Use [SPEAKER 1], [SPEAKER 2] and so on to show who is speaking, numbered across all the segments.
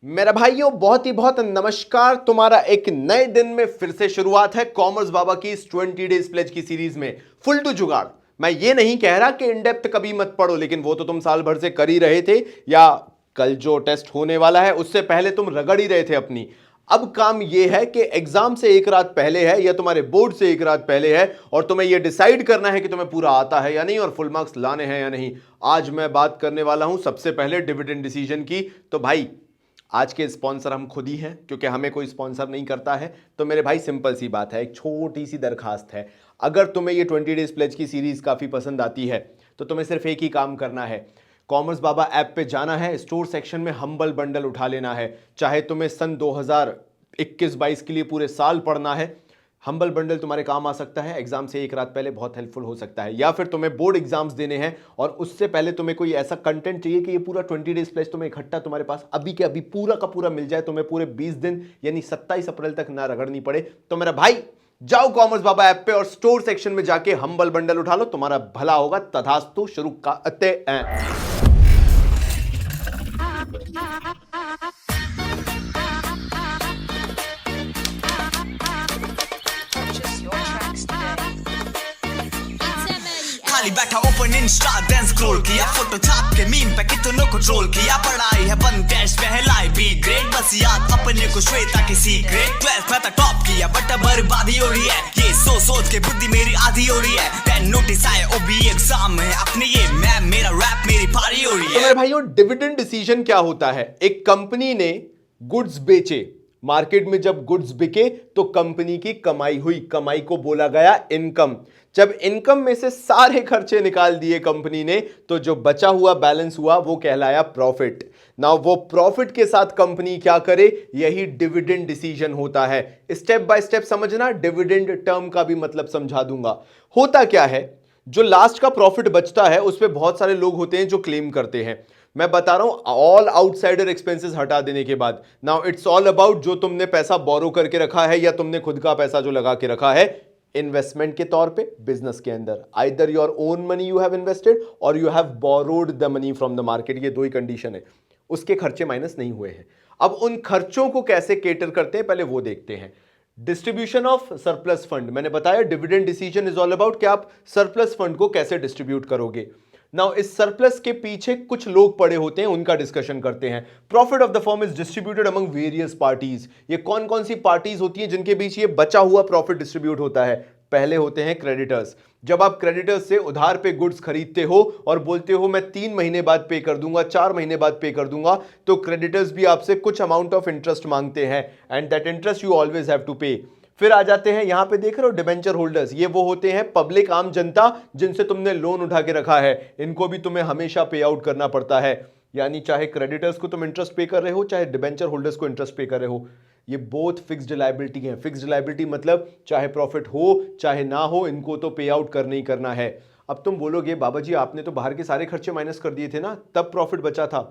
[SPEAKER 1] मेरा भाइयों बहुत नमस्कार। तुम्हारा एक नए दिन में फिर से शुरुआत है कॉमर्स बाबा की इस 20 डेज प्लेज की सीरीज में फुल टू जुगाड़। मैं ये नहीं कह रहा कि इन डेप्थ कभी मत पढ़ो, लेकिन वो तो तुम साल भर से कर ही रहे थे, या कल जो टेस्ट होने वाला है उससे पहले तुम रगड़ ही रहे थे अपनी। अब काम यह है कि एग्जाम से एक रात पहले है या तुम्हारे बोर्ड से एक रात पहले है और तुम्हें यह डिसाइड करना है कि तुम्हें पूरा आता है या नहीं और फुल मार्क्स लाने हैं या नहीं। आज मैं बात करने वाला हूं सबसे पहले डिविडेंड डिसीजन की। तो भाई आज के स्पॉन्सर हम खुद ही हैं, क्योंकि हमें कोई स्पॉन्सर नहीं करता है। तो मेरे भाई सिंपल सी बात है, एक छोटी सी दरखास्त है। अगर तुम्हें ये 20 डेज प्लेज की सीरीज काफ़ी पसंद आती है तो तुम्हें सिर्फ एक ही काम करना है, कॉमर्स बाबा ऐप पे जाना है, स्टोर सेक्शन में हम्बल बंडल उठा लेना है। चाहे तुम्हें सन 2021-22 के लिए पूरे साल पढ़ना है, हम्बल बंडल तुम्हारे काम आ सकता है। एग्जाम से एक रात पहले बहुत हेल्पफुल हो सकता है। या फिर तुम्हें बोर्ड एग्जाम्स देने हैं और उससे पहले तुम्हें कोई ऐसा कंटेंट चाहिए कि ये पूरा 20 डेज प्लस तुम्हें इकट्ठा तुम्हारे पास अभी के अभी पूरा का पूरा मिल जाए, तुम्हें पूरे 20 दिन यानी 27 अप्रैल तक ना रगड़नी पड़े। तो मेरा भाई जाओ कॉमर्स बाबा ऐप पे और स्टोर सेक्शन में जाके हम्बल बंडल उठा लो, तुम्हारा भला होगा। तथास्तु, शुरू करते हैं।
[SPEAKER 2] खाली बैठा ओपन इंस्टा देन स्क्रॉल किया, फोटो छाप के मीम पे कितनों को ट्रोल किया। पढ़ाई है बंद कैश पहलाई बी ग्रेड, बस याद अपने को श्वेता की सीक्रेट। 12th में तो टॉप किया बट बर्बादी हो रही है, ये सोच के बुद्धि मेरी आधी हो रही है। देन नोटिस आए ओबी एग्जाम है अपने, ये मैम मेरा रैप मेरी पारी हो रही है।
[SPEAKER 1] तो मेरे भाइयों डिविडेंड डिसीजन क्या होता है? एक कंपनी ने गुड्स बेचे, मार्केट में जब गुड्स बिके तो कंपनी की कमाई हुई, कमाई को बोला गया इनकम। जब इनकम में से सारे खर्चे निकाल दिए कंपनी ने तो जो बचा हुआ बैलेंस हुआ वो कहलाया प्रॉफिट। ना वो प्रॉफिट के साथ कंपनी क्या करे, यही डिविडेंड डिसीजन होता है। स्टेप बाय स्टेप समझना, डिविडेंड टर्म का भी मतलब समझा दूंगा। होता क्या है, जो लास्ट का प्रॉफिट बचता है उस पर बहुत सारे लोग होते हैं जो क्लेम करते हैं। मैं बता रहा हूं ऑल आउटसाइडर एक्सपेंसेस हटा देने के बाद, नाउ इट्स ऑल अबाउट जो तुमने पैसा बोरो करके रखा है या तुमने खुद का पैसा जो लगा के रखा है इन्वेस्टमेंट के तौर पे बिजनेस के अंदर। Either your own money you have invested or you have borrowed the money from the market, ये दो ही कंडीशन है। उसके खर्चे माइनस नहीं हुए हैं। अब उन खर्चों को कैसे केटर करते हैं पहले वो देखते हैं। डिस्ट्रीब्यूशन ऑफ सरप्लस फंड, मैंने बताया dividend decision is all about कि आप सरप्लस फंड को कैसे डिस्ट्रीब्यूट करोगे। नाउ इस सरप्लस के पीछे कुछ लोग पड़े होते हैं, उनका डिस्कशन करते हैं। Profit of the firm is distributed among various parties. ये कौन कौन सी पार्टीज होती हैं जिनके बीच ये बचा हुआ प्रॉफिट डिस्ट्रीब्यूट होता है? पहले होते हैं क्रेडिटर्स। जब आप क्रेडिटर्स से उधार पे गुड्स खरीदते हो और बोलते हो मैं 3 महीने बाद पे कर दूंगा, 4 महीने बाद पे कर दूंगा, तो क्रेडिटर्स भी आपसे कुछ अमाउंट ऑफ इंटरेस्ट मांगते हैं and that interest you always have to pay. फिर आ जाते हैं यहां पे, देख रहे हो डिबेंचर होल्डर्स, ये वो होते हैं पब्लिक आम जनता जिनसे तुमने लोन उठा के रखा है, इनको भी तुम्हें हमेशा पे आउट करना पड़ता है। यानी चाहे क्रेडिटर्स को तुम इंटरेस्ट पे कर रहे हो चाहे डिबेंचर होल्डर्स को इंटरेस्ट पे कर रहे हो, ये बोथ फिक्स्ड लायबिलिटी है। फिक्स्ड लायबिलिटी मतलब चाहे प्रॉफिट हो चाहे ना हो, इनको तो पे आउट करना ही करना है। अब तुम बोलोगे बाबा जी आपने तो बाहर के सारे खर्चे माइनस कर दिए थे ना, तब प्रॉफिट बचा था।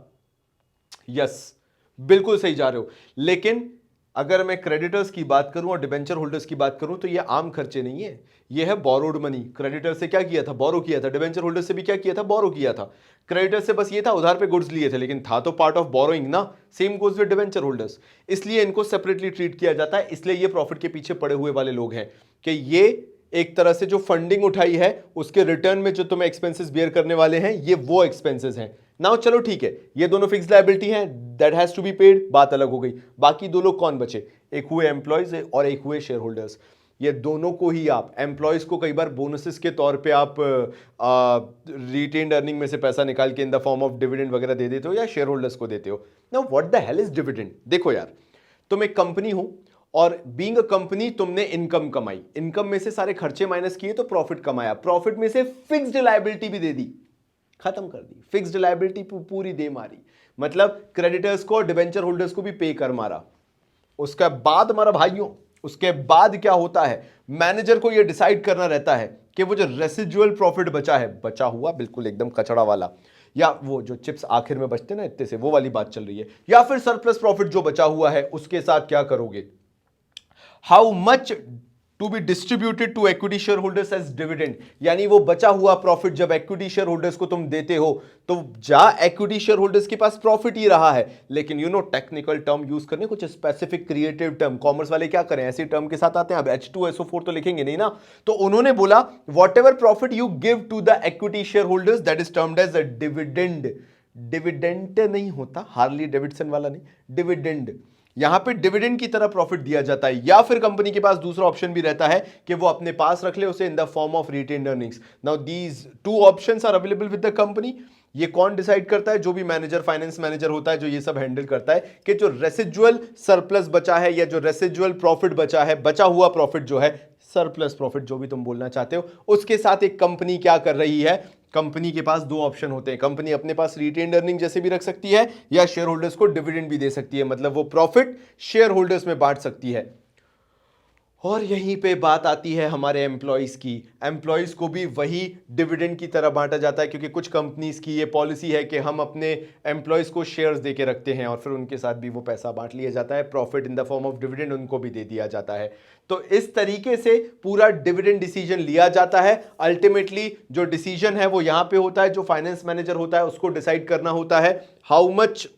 [SPEAKER 1] यस, बिल्कुल सही जा रहे हो, लेकिन अगर मैं क्रेडिटर्स की बात करूं और डिबेंचर होल्डर्स की बात करूं तो ये आम खर्चे नहीं है, ये है बोरोड मनी। क्रेडिटर से क्या किया था? बोरो किया था। डिबेंचर होल्डर से भी क्या किया था? बोरो किया था। क्रेडिटर से बस ये था उधार पे गुड्स लिए थे, लेकिन था तो पार्ट ऑफ बोरोइंग ना। Same goes with debenture holders, इसलिए इनको सेपरेटली ट्रीट किया जाता है। इसलिए ये प्रॉफिट के पीछे पड़े हुए वाले लोग हैं कि ये एक तरह से जो फंडिंग उठाई है उसके रिटर्न में जो तुम्हें एक्सपेंसेस बेयर करने वाले हैं, ये वो एक्सपेंसेस हैं। नाउ चलो ठीक है, ये दोनों फिक्स्ड लायबिलिटी हैं, that has to be paid, बात अलग हो गई। बाकी दो लोग कौन बचे? एक हुए एम्प्लॉयज और एक हुए शेयर होल्डर्स। ये दोनों को ही आप, एम्प्लॉयज को कई बार बोनसेस के तौर पे आप रिटेन्ड अर्निंग में से पैसा निकाल के इन द फॉर्म ऑफ डिविडेंड वगैरह दे देते हो या शेयर होल्डर्स को देते हो। Now what the hell is dividend? देखो यार, तुम एक कंपनी हो और बीइंग अ कंपनी तुमने इनकम कमाई, इनकम में से सारे खर्चे माइनस किए तो प्रॉफिट कमाया, प्रॉफिट में से फिक्स्ड लायबिलिटी भी दे दी, खत्म कर दी। फिक्स्ड लायबिलिटी पूरी दे मारी, मतलब क्रेडिटर्स को और डिबेंचर होल्डर्स को भी पे कर मारा। उसके बाद हमारा भाइयों, उसके बाद क्या होता है, मैनेजर को यह डिसाइड करना रहता है कि वो जो रेसिजुअल प्रॉफिट बचा है, बचा हुआ बिल्कुल एकदम कचड़ा वाला, या वो जो चिप्स आखिर में बचते ना इतने से, वो वाली बात चल रही है, या फिर सरप्लस प्रॉफिट जो बचा हुआ है उसके साथ क्या करोगे, how much to be distributed to equity share holders as dividend, यानी वो बचा हुआ प्रॉफिट जब इक्विटी शेयर होल्डर्स को तुम देते हो तो जहां इक्विटी शेयर होल्डर्स के पास प्रॉफिट ही रहा है, लेकिन टेक्निकल टर्म यूज करने, कुछ स्पेसिफिक क्रिएटिव टर्म, कॉमर्स वाले क्या करें, ऐसे टर्म के साथ आते हैं, अब H2SO4 तो लिखेंगे नहीं ना, तो उन्होंने बोला whatever profit you give to the equity share holders that is termed as a dividend. Dividend नहीं होता, हार्ली डेविडसन वाला नहीं, डिविडेंड, यहां पे डिविडेंड की तरह प्रॉफिट दिया जाता है, या फिर कंपनी के पास दूसरा ऑप्शन भी रहता है कि वो अपने पास रख ले उसे in the form of retained earnings. Now these two options are available with the company. ये कौन डिसाइड करता है? जो भी मैनेजर, फाइनेंस मैनेजर होता है जो ये सब हैंडल करता है कि जो रेसिजुअल सरप्लस बचा है या जो रेसिजुअल प्रॉफिट बचा है, बचा हुआ प्रॉफिट जो है, सरप्लस प्रॉफिट जो भी तुम बोलना चाहते हो, उसके साथ एक कंपनी क्या कर रही है, कंपनी के पास दो ऑप्शन होते हैं। कंपनी अपने पास रिटेन्ड अर्निंग जैसे भी रख सकती है या शेयर होल्डर्स को डिविडेंड भी दे सकती है, मतलब वो प्रॉफिट शेयर होल्डर्स में बांट सकती है। और यहीं पे बात आती है हमारे एम्प्लॉइज की। एम्प्लॉइज को भी वही डिविडेंड की तरह बांटा जाता है, क्योंकि कुछ कंपनीज की ये पॉलिसी है कि हम अपने एम्प्लॉइज को शेयर्स देके रखते हैं और फिर उनके साथ भी वो पैसा बांट लिया जाता है, profit in the form of dividend उनको भी दे दिया जाता है। तो इस तरीके से पूरा डिविडेंड डिसीजन लिया जाता है। अल्टीमेटली जो डिसीजन है वो यहां पे होता है, जो फाइनेंस मैनेजर होता है उसको डिसाइड करना होता है how much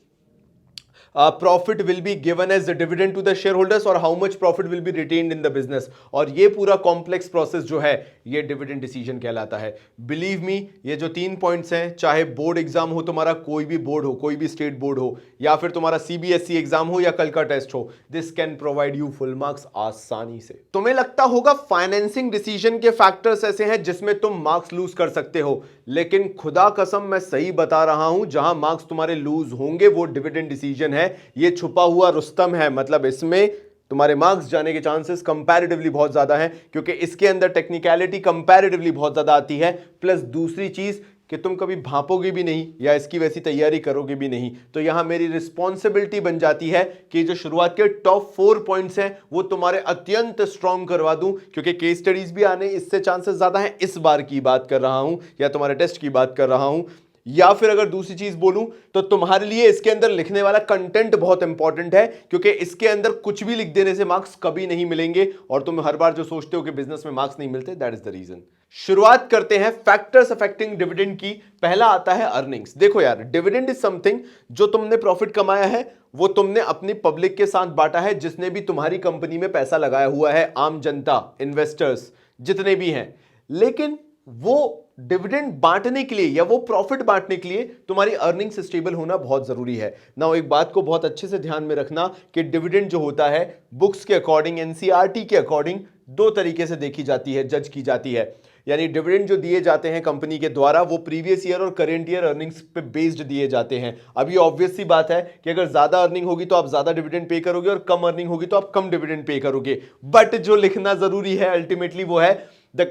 [SPEAKER 1] profit will be given as a dividend to the shareholders और how much profit will be retained in the business। और ये पूरा कॉम्प्लेक्स प्रोसेस जो है ये डिविडेंड डिसीजन कहलाता है। बिलीव मी, ये जो 3 पॉइंट्स हैं, चाहे बोर्ड एग्जाम हो तुम्हारा, कोई भी बोर्ड हो, कोई भी स्टेट बोर्ड हो, या फिर तुम्हारा CBSE एग्जाम हो या कल का टेस्ट हो, this can provide you full marks आसानी से। तुम्हें लगता होगा फाइनेंसिंग डिसीजन के फैक्टर्स ऐसे हैं जिसमें तुम मार्क्स लूज कर सकते हो, लेकिन खुदा कसम मैं सही बता रहा हूं, जहां मार्क्स तुम्हारे लूज होंगे वो डिविडेंड डिसीजन है। ये छुपा हुआ रुस्तम है, मतलब इसमें तुम्हारे मार्क्स जाने के चांसेस कंपैरेटिवली बहुत ज्यादा हैं, क्योंकि इसके अंदर टेक्निकलिटी कंपैरेटिवली बहुत ज्यादा आती है। प्लस दूसरी चीज कि तुम कभी भांपोगे भी नहीं या इसकी वैसी तैयारी करोगे भी नहीं, तो यहां मेरी रिस्पॉन्सिबिलिटी बन जाती है कि जो शुरुआत के टॉप 4 पॉइंट्स हैं वो तुम्हारे अत्यंत स्ट्रॉन्ग करवा दूं, क्योंकि केस स्टडीज भी आने इससे चांसेस ज्यादा हैं। इस बार की बात कर रहा हूं या तुम्हारे टेस्ट की बात कर रहा हूं, या फिर अगर दूसरी चीज बोलूं तो तुम्हारे लिए इसके अंदर लिखने वाला कंटेंट बहुत इंपॉर्टेंट है, क्योंकि इसके अंदर कुछ भी लिख देने से मार्क्स कभी नहीं मिलेंगे, और तुम हर बार जो सोचते हो कि बिजनेस में मार्क्स नहीं मिलते, दैट इज द रीजन। शुरुआत करते हैं फैक्टर्स अफेक्टिंग डिविडेंड की। पहला आता है अर्निंग्स। देखो यार, डिविडेंड इज समथिंग, जो तुमने प्रॉफिट कमाया है वो तुमने अपनी पब्लिक के साथ बांटा है, जिसने भी तुम्हारी कंपनी में पैसा लगाया हुआ है, आम जनता, इन्वेस्टर्स जितने भी हैं। लेकिन वो डिविडेंड बांटने के लिए या वो प्रॉफिट बांटने के लिए तुम्हारी अर्निंग्स स्टेबल होना बहुत जरूरी है ना। एक बात को बहुत अच्छे से ध्यान में रखना कि डिविडेंड जो होता है बुक्स के अकॉर्डिंग, NCERT के अकॉर्डिंग 2 तरीके से देखी जाती है, जज की जाती है। यानी डिविडेंड जो दिए जाते हैं कंपनी के द्वारा वो प्रीवियस ईयर और करेंट ईयर अर्निंग्स पे बेस्ड दिए जाते हैं। अब ये ऑब्वियस सी बात है कि अगर ज्यादा अर्निंग होगी तो आप ज्यादा डिविडेंड पे करोगे और कम अर्निंग होगी तो आप कम डिविडेंड पे करोगे। बट जो लिखना जरूरी है अल्टीमेटली वो है The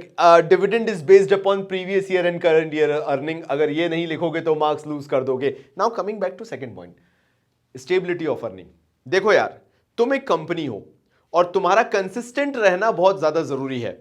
[SPEAKER 1] dividend is based upon previous year and current year earning। अगर ये नहीं लिखोगे तो मार्क्स लूज कर दोगे। Now coming back to second point, stability of earning। देखो यार, तुम एक कंपनी हो और तुम्हारा कंसिस्टेंट रहना बहुत ज्यादा जरूरी है।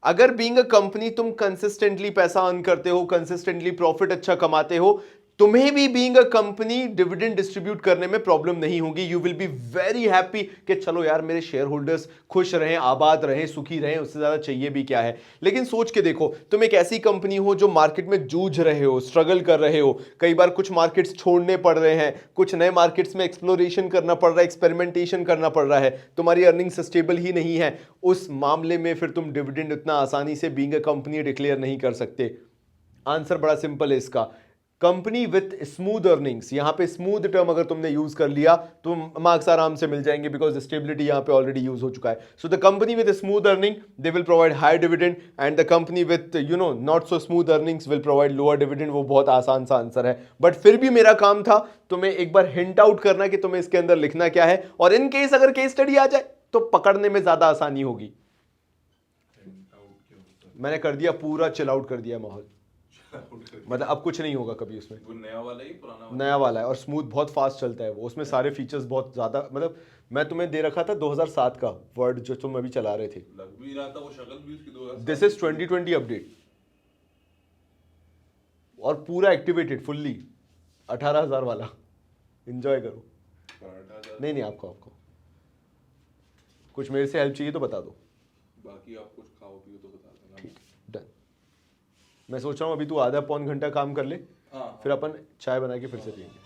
[SPEAKER 1] अगर बीइंग अ कंपनी तुम कंसिस्टेंटली पैसा अर्न करते हो, कंसिस्टेंटली प्रॉफिट अच्छा कमाते हो, तुम्हें भी being a company dividend distribute करने में प्रॉब्लम नहीं होगी। You will be very happy कि चलो यार मेरे शेयर होल्डर्स खुश रहें, आबाद रहें, सुखी रहें, उससे ज्यादा चाहिए भी क्या है। लेकिन सोच के देखो, तुम एक ऐसी कंपनी हो जो मार्केट में जूझ रहे हो, स्ट्रगल कर रहे हो, कई बार कुछ मार्केट्स छोड़ने पड़ रहे हैं, कुछ नए मार्केट्स में एक्सप्लोरेशन करना पड़ रहा है, एक्सपेरिमेंटेशन करना पड़ रहा है, तुम्हारी अर्निंग्स स्टेबल ही नहीं है। उस मामले में फिर तुम डिविडेंड उतना आसानी से बीइंग अ कंपनी डिक्लेयर नहीं कर सकते। आंसर बड़ा सिंपल है इसका, कंपनी विथ स्मूथ अर्निंग्स। यहां पे स्मूथ टर्म अगर तुमने यूज कर लिया तो मार्क्स आराम से मिल जाएंगे, बिकॉज स्टेबिलिटी यहां पे ऑलरेडी यूज हो चुका है। So the company with smooth earning they will provide high dividend, and the company with not so smooth earnings will provide lower dividend. वो बहुत आसान सा आंसर है, बट फिर भी मेरा काम था तुम्हें एक बार हिंट आउट करना कि तुम्हें इसके अंदर लिखना क्या है, और इन केस अगर केस स्टडी आ जाए तो पकड़ने में ज्यादा आसानी होगी। मैंने कर दिया पूरा चिल आउट कर दिया माहौल, मतलब अब कुछ नहीं होगा कभी उसमें।
[SPEAKER 3] वो नया वाला ही पुराना वाला?
[SPEAKER 1] नया वाला है और स्मूथ बहुत फास्ट चलता है वो, उसमें सारे फीचर्स बहुत ज्यादा, मतलब मैं तुम्हें दे रखा था 2007 का वर्ड जो तुम अभी चला रहे थे,
[SPEAKER 3] लग भी रहा था वो शक्ल भी उसकी 2007।
[SPEAKER 1] दिस इज 2020 अपडेट और पूरा एक्टिवेटेड फुल्ली 18,000 वाला। एंजॉय करो। नहीं आपको कुछ मेरे से हेल्प चाहिए तो बता दो।
[SPEAKER 3] बाकी आप कुछ खाओ पियो तो बता देना।
[SPEAKER 1] डन। मैं सोच रहा हूँ अभी तू आधा पौन घंटा काम कर ले,
[SPEAKER 3] हाँ
[SPEAKER 1] फिर अपन चाय बना के फिर से पियेंगे।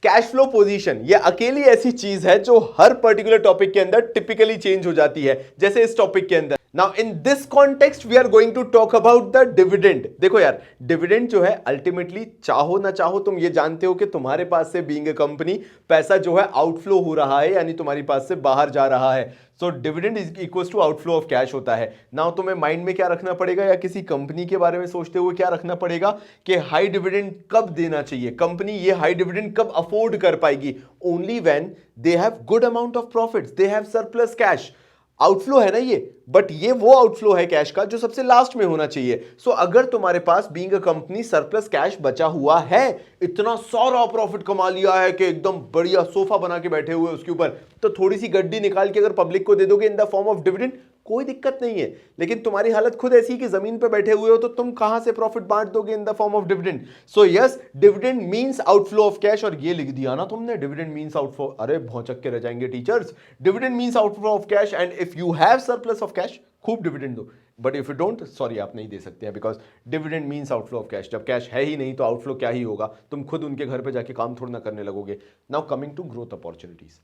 [SPEAKER 1] कैश फ्लो पोजीशन ये अकेली ऐसी चीज है जो हर पर्टिकुलर टॉपिक के अंदर टिपिकली चेंज हो जाती है, जैसे इस टॉपिक के अंदर। Now in this context we are going to talk about the dividend. देखो यार, डिविडेंड जो है अल्टीमेटली, चाहो ना चाहो तुम ये जानते हो कि तुम्हारे पास से बीइंग अ कंपनी पैसा जो है आउटफ्लो हो रहा है, यानी तुम्हारी पास से बाहर जा रहा है। So dividend is equals to outflow of cash होता है। नाउ तुम्हें माइंड में क्या रखना पड़ेगा, या किसी कंपनी के बारे में सोचते हुए क्या रखना पड़ेगा कि हाई डिविडेंड कब देना चाहिए, कंपनी ये हाई डिविडेंड कब अफोर्ड कर पाएगी। Only when they have good amount of profits, they have surplus cash. Outflow है ना ये, बट ये वो आउटफ्लो है कैश का जो सबसे लास्ट में होना चाहिए। सो अगर तुम्हारे पास being a company surplus cash बचा हुआ है, इतना सारा प्रॉफिट कमा लिया है कि एकदम बढ़िया सोफा बना के बैठे हुए उसके ऊपर, तो थोड़ी सी गड्डी निकाल के अगर पब्लिक को दे दोगे इन द फॉर्म ऑफ डिविडेंड, कोई दिक्कत नहीं है। लेकिन तुम्हारी हालत खुद ऐसी कि जमीन पे बैठे हुए हो, तो तुम कहां से प्रॉफिट बांट दोगे इन the form of dividend. So yes, dividend means outflow of cash. और ये लिख दिया ना तुमने, डिविडेंड मींस आउटफ्लो, अरे भौचक के रह जाएंगे teachers. Dividend means outflow of cash, and if you have surplus of cash, खूब डिविडेंड दो। But if you don't, sorry आप नहीं दे सकते हैं, because dividend means outflow of cash. जब कैश है ही नहीं तो आउटफ्लो क्या ही होगा, तुम खुद उनके घर पे जाके काम थोड़ा ना करने लगोगे। Now coming to growth opportunities,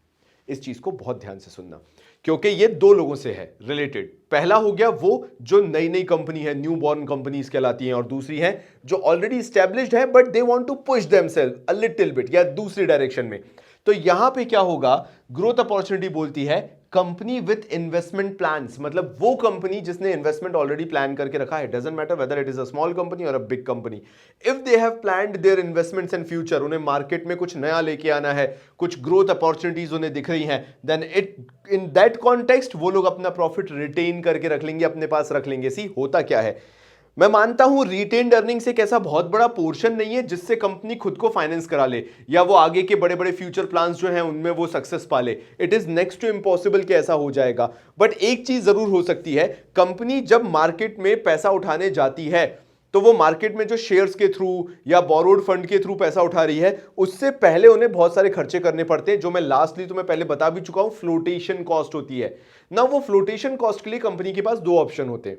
[SPEAKER 1] इस चीज को बहुत ध्यान से सुनना, क्योंकि ये दो लोगों से है रिलेटेड। पहला हो गया वो जो नई नई कंपनी है, न्यू बॉर्न कंपनीज कहलाती हैं, और दूसरी है जो ऑलरेडी स्टैब्लिश्ड है but they want to push themselves a little bit, या दूसरी डायरेक्शन में। तो यहां पे क्या होगा, ग्रोथ अपॉर्चुनिटी बोलती है कंपनी विथ इन्वेस्टमेंट प्लान्स, मतलब वो कंपनी जिसने इन्वेस्टमेंट ऑलरेडी प्लान करके रखा है। Doesn't matter whether it is a small company or a big company, if they have planned their investments in future, उन्हें मार्केट में कुछ नया लेके आना है, कुछ ग्रोथ अपॉर्चुनिटीज उन्हें दिख रही हैं, then it in that context वो लोग अपना प्रॉफिट रिटेन करके रख लेंगे, अपने पास रख लेंगे। सी होता क्या है, मैं मानता हूं रिटेन्ड अर्निंग्स एक ऐसा बहुत बड़ा पोर्शन नहीं है जिससे कंपनी खुद को फाइनेंस करा ले, या वो आगे के बड़े बड़े फ्यूचर प्लान्स जो हैं उनमें वो सक्सेस पा ले। It is next to impossible कि ऐसा हो जाएगा। बट एक चीज जरूर हो सकती है, कंपनी जब मार्केट में पैसा उठाने जाती है तो वो मार्केट में जो शेयर्स के थ्रू या बोरोड फंड के थ्रू पैसा उठा रही है, उससे पहले उन्हें बहुत सारे खर्चे करने पड़ते हैं, जो मैं लास्टली तुम्हें पहले बता भी चुका हूं, फ्लोटेशन कॉस्ट होती है ना। वो फ्लोटेशन कॉस्ट के लिए कंपनी के पास दो ऑप्शन होते हैं,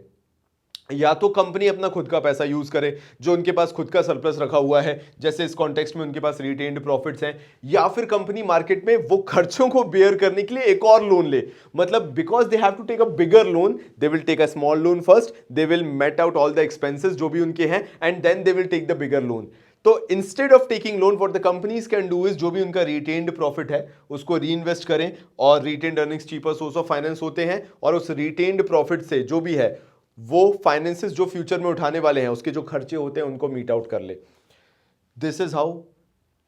[SPEAKER 1] या तो कंपनी अपना खुद का पैसा यूज करे जो उनके पास खुद का सरप्लस रखा हुआ है, जैसे इस कॉन्टेक्स्ट में उनके पास रिटेन्ड प्रॉफिट्स हैं, या फिर कंपनी मार्केट में वो खर्चों को बेयर करने के लिए एक और लोन ले। मतलब because they have to take a bigger loan, they will take a small loan first, they will meet out all the expenses जो भी उनके हैं, and then they will take the bigger loan. तो instead of taking loan, what the companies can do is, जो भी उनका retained profit है उसको री इन्वेस्ट करें, और retained earnings cheaper source of finance होते हैं, और उस रिटेन्ड प्रॉफिट से जो भी है वो फाइनेंसेस जो फ्यूचर में उठाने वाले हैं उसके जो खर्चे होते हैं उनको मीट आउट कर ले। This is how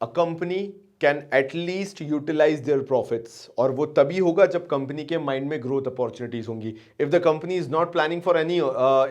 [SPEAKER 1] a company can at least utilise their profits, और वो तभी होगा जब कंपनी के माइंड में ग्रोथ अपॉर्चुनिटीज होंगी। If the company is not planning for any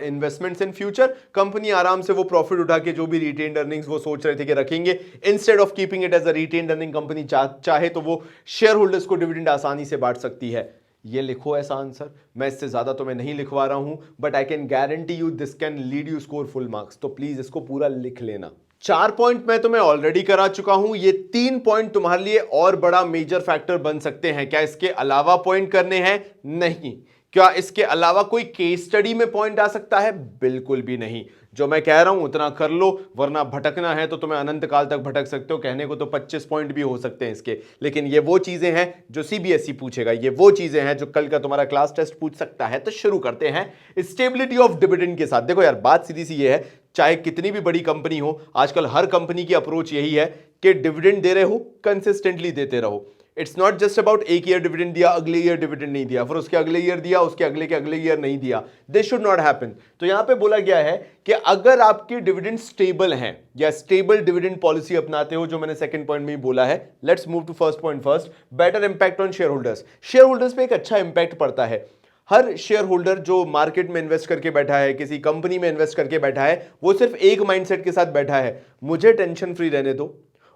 [SPEAKER 1] investments in future, company आराम से वो प्रॉफिट उठा के जो भी रिटेन्ड अर्निंग्स वो सोच रहे थे कि रखेंगे, instead of keeping it as a retained earning, company चाहे तो वो शेयर होल्डर्स को डिविडेंड आसानी से बांट सकती है। ये लिखो ऐसा आंसर, मैं इससे ज्यादा तो मैं नहीं लिखवा रहा हूं, but I can guarantee you this can lead you score full marks. तो प्लीज इसको पूरा लिख लेना। 4 पॉइंट मैं तुम्हें ऑलरेडी करा चुका हूं, ये 3 पॉइंट तुम्हारे लिए और बड़ा मेजर फैक्टर बन सकते हैं। क्या इसके अलावा पॉइंट करने हैं? नहीं। क्या इसके अलावा कोई केस स्टडी में पॉइंट आ सकता है? बिल्कुल भी नहीं। जो मैं कह रहा हूं उतना कर लो, वरना भटकना है तो तुम्हें अनंत काल तक भटक सकते हो। कहने को तो 25 पॉइंट भी हो सकते हैं इसके, लेकिन ये वो चीजें हैं जो सीबीएसई पूछेगा, ये वो चीजें हैं जो कल का तुम्हारा क्लास टेस्ट पूछ सकता है। तो शुरू करते हैं स्टेबिलिटी ऑफ डिविडेंड के साथ। देखो यार, बात सीधी सी ये है, चाहे कितनी भी बड़ी कंपनी हो, आजकल हर कंपनी की अप्रोच यही है कि डिविडेंड दे रहे हो, कंसिस्टेंटली देते रहो। इट्स नॉट जस्ट अबाउट एक ईयर डिविडेंड दिया, अगले ईयर डिविडेंड नहीं दिया, फिर उसके अगले ईयर दिया, उसके अगले ईयर नहीं दिया। This should not happen. तो यहां पे बोला गया है कि अगर आपके डिविडेंड स्टेबल हैं या स्टेबल डिविडेंड पॉलिसी अपनाते हो, जो मैंने सेकंड पॉइंट में ही बोला है, let's move to first point first. Better impact on share holders. Share holders पे एक अच्छा इंपैक्ट पड़ता है। हर शेयर होल्डर जो मार्केट में इन्वेस्ट करके बैठा है, किसी कंपनी में इन्वेस्ट करके बैठा है, वो सिर्फ एक माइंडसेट के साथ बैठा है, मुझे टेंशन फ्री रहने दो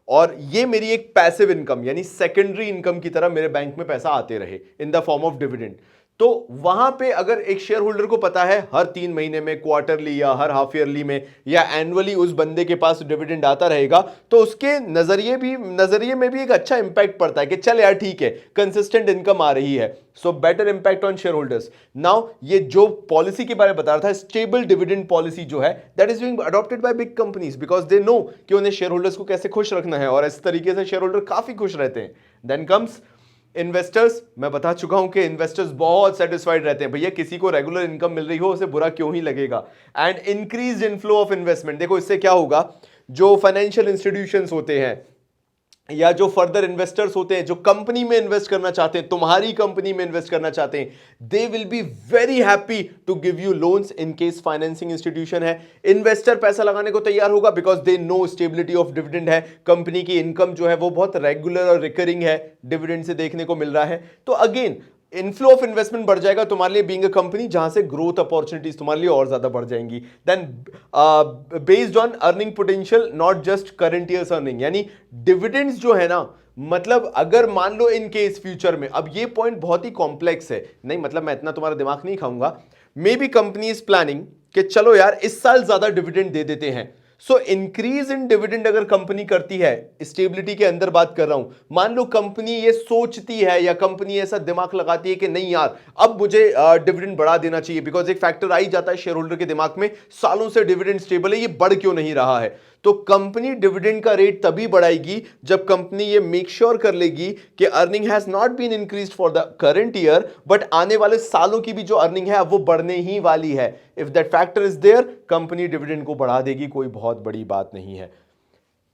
[SPEAKER 1] और ये मेरी एक पैसिव इनकम यानी सेकेंडरी इनकम की तरह मेरे बैंक में पैसा आते रहे इन द फॉर्म ऑफ डिविडेंड। तो वहां पे अगर एक शेयर होल्डर को पता है हर 3 महीने में, क्वार्टरली या हर हाफ ईयरली में या एनुअली उस बंदे के पास डिविडेंड आता रहेगा, तो उसके नजरिए में भी एक अच्छा इंपैक्ट पड़ता है कि चल यार ठीक है, कंसिस्टेंट इनकम आ रही है, so better impact on share holders. Now ये जो पॉलिसी के बारे में बता रहा था, स्टेबल डिविडेंड पॉलिसी जो है, that is being adopted by big companies because they no कि उन्हें शेयर होल्डर्स को कैसे खुश रखना है, और इस तरीके से शेयर होल्डर काफी खुश रहते हैं। Then comes investors. मैं बता चुका हूं कि इन्वेस्टर्स बहुत सेटिस्फाइड रहते हैं, भैया किसी को रेगुलर इनकम मिल रही हो उसे बुरा क्यों ही लगेगा। And increase inflow of investment, देखो इससे क्या होगा, जो फाइनेंशियल इंस्टीट्यूशंस होते हैं या जो फर्दर इन्वेस्टर्स होते हैं जो कंपनी में इन्वेस्ट करना चाहते हैं, तुम्हारी कंपनी में इन्वेस्ट करना चाहते हैं, they will be very happy to give you loans in case financing institution है। इन्वेस्टर पैसा लगाने को तैयार होगा because they know stability of dividend है, कंपनी की इनकम जो है वो बहुत रेगुलर और रिकरिंग है, डिविडेंड से देखने को मिल रहा है। तो अगेन इनफ्लो ऑफ इन्वेस्टमेंट बढ़ जाएगा तुम्हारे लिए, बीइंग अ कंपनी, जहां से ग्रोथ अपॉर्चुनिटीज तुम्हारे लिए और ज्यादा बढ़ जाएंगी। Then based on earning potential, not just current years earning, यानी डिविडेंड्स जो है ना, मतलब अगर मान लो इन केस फ्यूचर में, अब ये पॉइंट बहुत ही कॉम्प्लेक्स है, नहीं मतलब मैं इतना तुम्हारा दिमाग नहीं खाऊंगा, may be company is planning कि चलो यार इस साल ज्यादा डिविडेंड दे देते हैं, सो इंक्रीज इन डिविडेंड अगर कंपनी करती है, स्टेबिलिटी के अंदर बात कर रहा हूं, मान लो कंपनी ये सोचती है या कंपनी ऐसा दिमाग लगाती है कि नहीं यार अब मुझे डिविडेंड बढ़ा देना चाहिए, बिकॉज एक फैक्टर आ ही जाता है शेयर होल्डर के दिमाग में, सालों से डिविडेंड स्टेबल है, ये बढ़ क्यों नहीं रहा है। तो कंपनी डिविडेंड का रेट तभी बढ़ाएगी जब कंपनी ये मेक श्योर कर लेगी कि earning has not been increased for the current year, but आने वाले सालों की भी जो अर्निंग है वो बढ़ने ही वाली है। If that factor is there, company dividend को बढ़ा देगी, कोई बहुत बड़ी बात नहीं है।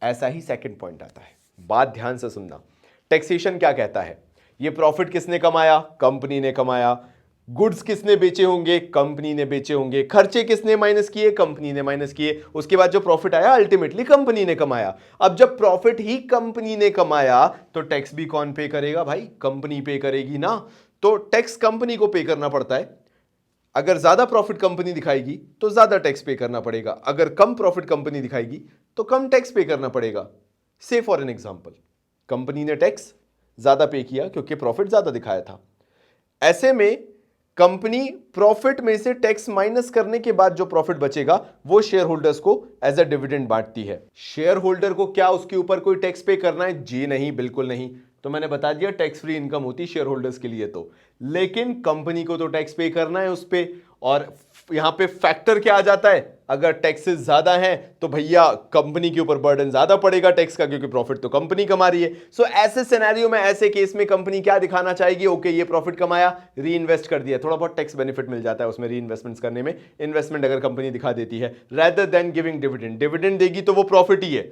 [SPEAKER 1] ऐसा ही सेकंड पॉइंट आता है, बात ध्यान से सुनना। टैक्सेशन क्या कहता है, ये प्रॉफिट किसने कमाया, कंपनी ने कमाया, गुड्स किसने बेचे होंगे, कंपनी ने बेचे होंगे, खर्चे किसने माइनस किए, कंपनी ने माइनस किए, उसके बाद जो प्रॉफिट आया अल्टीमेटली कंपनी ने कमाया। अब जब प्रॉफिट ही कंपनी ने कमाया तो टैक्स भी कौन पे करेगा भाई, कंपनी पे करेगी ना, तो टैक्स कंपनी को पे करना पड़ता है। अगर ज्यादा प्रॉफिट कंपनी दिखाएगी तो ज्यादा टैक्स पे करना पड़ेगा, अगर कम प्रॉफिट कंपनी दिखाएगी तो कम टैक्स पे करना पड़ेगा। से फॉर एन एग्जांपल, कंपनी ने टैक्स ज्यादा पे किया क्योंकि प्रॉफिट ज्यादा दिखाया था, ऐसे में कंपनी प्रॉफिट में से टैक्स माइनस करने के बाद जो प्रॉफिट बचेगा वो शेयर होल्डर्स को एज अ डिविडेंड बांटती है। शेयर होल्डर को क्या उसके ऊपर कोई टैक्स पे करना है, जी नहीं, बिल्कुल नहीं। तो मैंने बता दिया टैक्स फ्री इनकम होती शेयर होल्डर्स के लिए, तो लेकिन कंपनी को तो टैक्स पे करना है उस पे। और यहां पे फैक्टर क्या आ जाता है, अगर टैक्सेस ज्यादा हैं तो भैया कंपनी के ऊपर बर्डन ज्यादा पड़ेगा टैक्स का, क्योंकि प्रॉफिट तो कंपनी कमा रही है। सो ऐसे सिनेरियो में, ऐसे केस में कंपनी क्या दिखाना चाहेगी, ओके ये प्रॉफिट कमाया, री इन्वेस्ट कर दिया, थोड़ा बहुत टैक्स बेनिफिट मिल जाता है उसमें री इन्वेस्टमेंट्स करने में, इन्वेस्टमेंट अगर कंपनी दिखा देती है, rather than giving dividend. Dividend देगी तो वो प्रॉफिट ही है,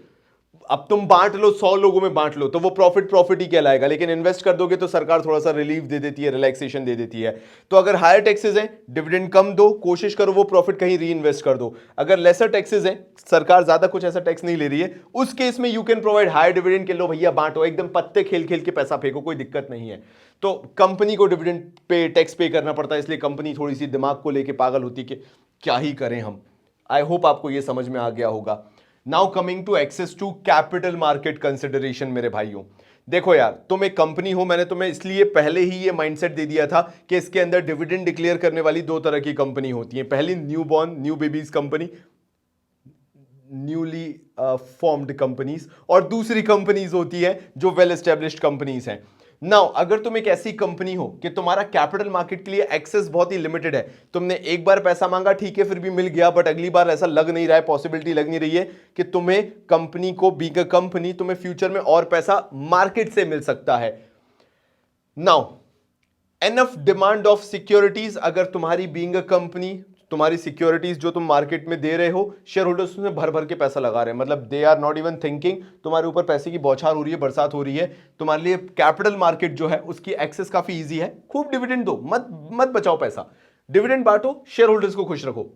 [SPEAKER 1] अब तुम बांट लो 100 लोगों में बांट लो तो वो प्रॉफिट ही कहलाएगा, लेकिन इन्वेस्ट कर दोगे तो सरकार थोड़ा सा रिलीफ दे देती है, रिलैक्सेशन दे देती है। तो अगर हायर टैक्सेस हैं, डिविडेंड कम दो, कोशिश करो वो प्रॉफिट कहीं री इन्वेस्ट कर दो। अगर लेसर टैक्सेस हैं, सरकार ज्यादा कुछ ऐसा टैक्स नहीं ले रही है, उस केस में you can provide higher dividend के, लो भैया बांटो, एकदम पत्ते खेल खेल के पैसा फेंको, कोई दिक्कत नहीं है। तो कंपनी को डिविडेंड पे टैक्स पे करना पड़ता है, इसलिए कंपनी थोड़ी सी दिमाग को लेके पागल होती कि क्या ही करें हम। आई होप आपको यह समझ में आ गया होगा। Now coming to access to capital market consideration. मेरे भाइयों देखो यार, तुम एक कंपनी हो, मैंने तुम्हें इसलिए पहले ही ये माइंडसेट दे दिया था कि इसके अंदर डिविडेंड डिक्लेयर करने वाली 2 तरह की कंपनी होती है। पहली new born, new babies company, newly formed companies, और दूसरी कंपनीज होती है जो वेल एस्टेब्लिश्ड कंपनीज हैं। नाउ अगर तुम एक ऐसी कंपनी हो कि तुम्हारा कैपिटल मार्केट के लिए एक्सेस बहुत ही लिमिटेड है, तुमने एक बार पैसा मांगा, ठीक है फिर भी मिल गया, बट अगली बार ऐसा लग नहीं रहा है, पॉसिबिलिटी लग नहीं रही है कि तुम्हें कंपनी को, बीइंग अ कंपनी, तुम्हें फ्यूचर में और पैसा मार्केट से मिल सकता है। Now enough demand of securities, अगर तुम्हारी बीइंग अ कंपनी, तुम्हारी सिक्योरिटीज जो तुम मार्केट में दे रहे हो, शेयर होल्डर्स उसमें भर भर के पैसा लगा रहे हैं, मतलब they are not even thinking, तुम्हारे ऊपर पैसे की बौछार हो रही है, बरसात हो रही है, तुम्हारे लिए कैपिटल मार्केट जो है उसकी एक्सेस काफी इजी है, खूब डिविडेंड दो, मत बचाओ पैसा, डिविडेंड बांटो, शेयर होल्डर्स को खुश रखो।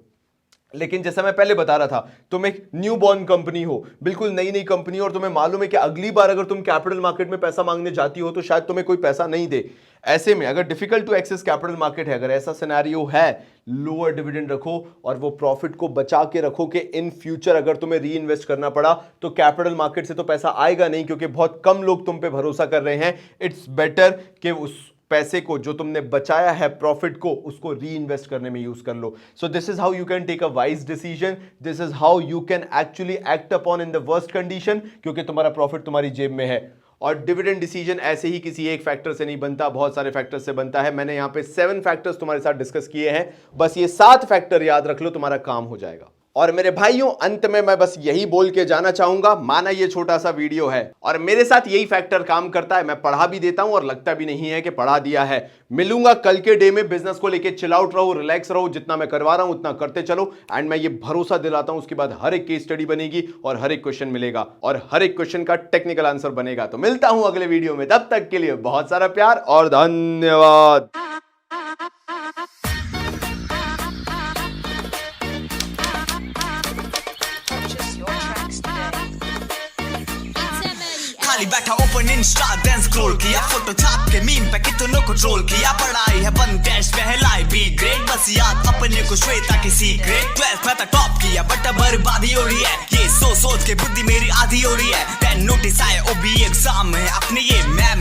[SPEAKER 1] लेकिन जैसा मैं पहले बता रहा था, तुम एक न्यू बॉर्न कंपनी हो, बिल्कुल नई नई कंपनी, और तुम्हें मालूम है कि अगली बार अगर तुम कैपिटल मार्केट में पैसा मांगने जाती हो तो शायद तुम्हें कोई पैसा नहीं दे। ऐसे में अगर difficult to access capital market है, अगर ऐसा सिनेरियो है, लोअर डिविडेंड रखो और वो प्रॉफिट को बचा के रखो कि इन फ्यूचर अगर तुम्हें री इन्वेस्ट करना पड़ा तो कैपिटल मार्केट से तो पैसा आएगा नहीं, क्योंकि बहुत कम लोग तुम पे भरोसा कर रहे हैं। इट्स बेटर कि उस पैसे को जो तुमने बचाया है प्रॉफिट को उसको री इन्वेस्ट करने में यूज कर लो. So this is how you can take a wise decision. This is how you can actually act upon in the worst condition, क्योंकि तुम्हारा प्रॉफिट तुम्हारी जेब में है. और डिविडेंड डिसीजन ऐसे ही किसी एक फैक्टर से नहीं बनता, बहुत सारे फैक्टर से बनता है. मैंने यहां पे 7 फैक्टर्स तुम्हारे साथ डिस्कस किए हैं, बस ये 7 फैक्टर याद रख लो, तुम्हारा काम हो जाएगा. और मेरे भाइयों, अंत में मैं बस यही बोल के जाना चाहूंगा, माना ये छोटा सा वीडियो है और मेरे साथ यही फैक्टर काम करता है, मैं पढ़ा भी देता हूं और लगता भी नहीं है कि पढ़ा दिया है. मिलूंगा कल के डे में, बिजनेस को लेके चिल आउट रहो, रिलैक्स रहो, जितना मैं करवा रहा हूं उतना करते चलो. एंड मैं ये भरोसा दिलाता हूं उसके बाद हर एक केस स्टडी बनेगी और हर एक क्वेश्चन मिलेगा और हर एक क्वेश्चन का टेक्निकल आंसर बनेगा. तो मिलता हूं अगले वीडियो में, तब तक के लिए बहुत सारा प्यार और धन्यवाद.
[SPEAKER 2] खाली बैठा ओपन इंस्टा देन स्क्रॉल किया, फोटो छाप के मीम पे कितनों को ट्रोल किया. पढ़ाई है बंद डैश पहलाई बी ग्रेड, बस याद अपने को श्वेता की सीक्रेट. 12th में तो टॉप किया बट बर्बादी हो रही है, ये सोच के बुद्धि मेरी आधी हो रही है. 10 नोटिस आए ओबी एग्जाम में अपने, ये मैं